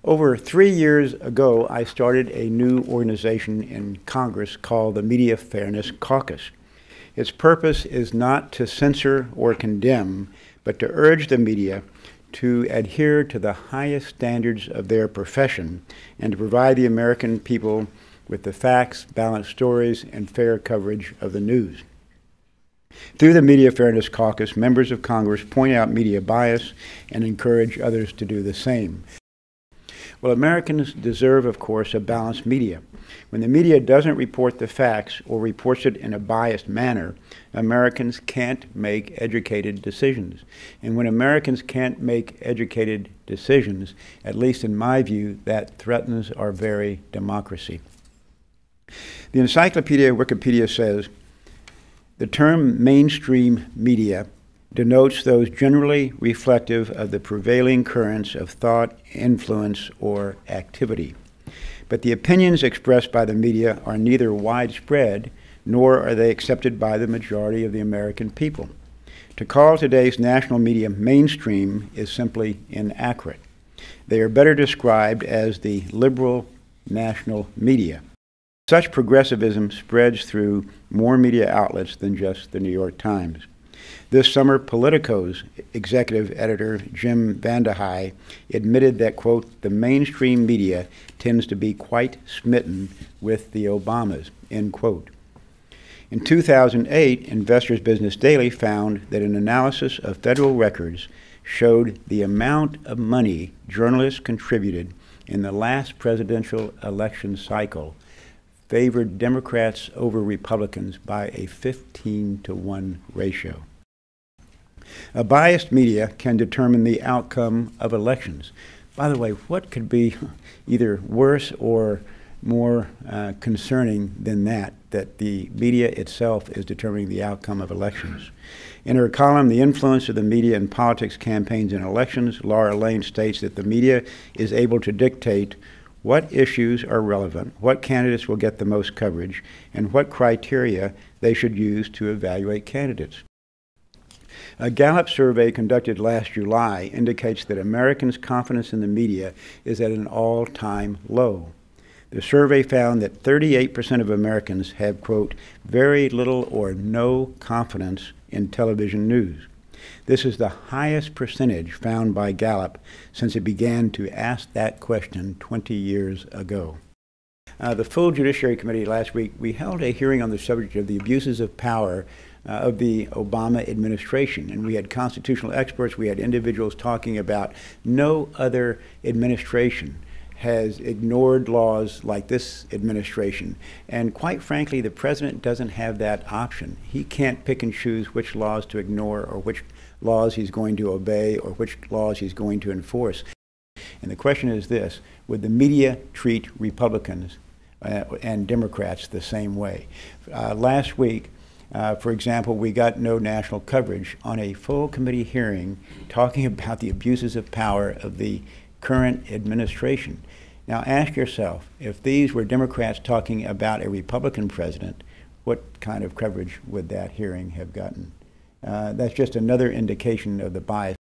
Over 3 years ago, I started a new organization in Congress called the Media Fairness Caucus. Its purpose is not to censor or condemn, but to urge the media to adhere to the highest standards of their profession and to provide the American people with the facts, balanced stories, and fair coverage of the news. Through the Media Fairness Caucus, members of Congress point out media bias and encourage others to do the same. Well, Americans deserve, of course, a balanced media. When the media doesn't report the facts or reports it in a biased manner, Americans can't make educated decisions. And when Americans can't make educated decisions, at least in my view, that threatens our very democracy. The encyclopedia Wikipedia says, the term mainstream media denotes those generally reflective of the prevailing currents of thought, influence, or activity. But the opinions expressed by the media are neither widespread nor are they accepted by the majority of the American people. To call today's national media mainstream is simply inaccurate. They are better described as the liberal national media. Such progressivism spreads through more media outlets than just the New York Times. This summer, Politico's executive editor, Jim Vandehei, admitted that, quote, the mainstream media tends to be quite smitten with the Obamas, end quote. In 2008, Investor's Business Daily found that an analysis of federal records showed the amount of money journalists contributed in the last presidential election cycle favored Democrats over Republicans by a 15-to-1 ratio. A biased media can determine the outcome of elections. By the way, what could be either worse or more concerning than that the media itself is determining the outcome of elections? In her column, The Influence of the Media in Politics, Campaigns, and Elections, Laura Lane states that the media is able to dictate what issues are relevant, what candidates will get the most coverage, and what criteria they should use to evaluate candidates. A Gallup survey conducted last July indicates that Americans' confidence in the media is at an all-time low. The survey found that 38% of Americans have, quote, very little or no confidence in television news. This is the highest percentage found by Gallup since it began to ask that question 20 years ago. The full Judiciary Committee last week, we held a hearing on the subject of the abuses of power of the Obama administration. And we had constitutional experts, we had individuals talking about no other administration has ignored laws like this administration. And quite frankly, the president doesn't have that option. He can't pick and choose which laws to ignore or which laws he's going to obey or which laws he's going to enforce. And the question is this: would the media treat Republicans and Democrats the same way? Last week, for example, we got no national coverage on a full committee hearing talking about the abuses of power of the current administration. Now ask yourself, if these were Democrats talking about a Republican president, what kind of coverage would that hearing have gotten? That's just another indication of the bias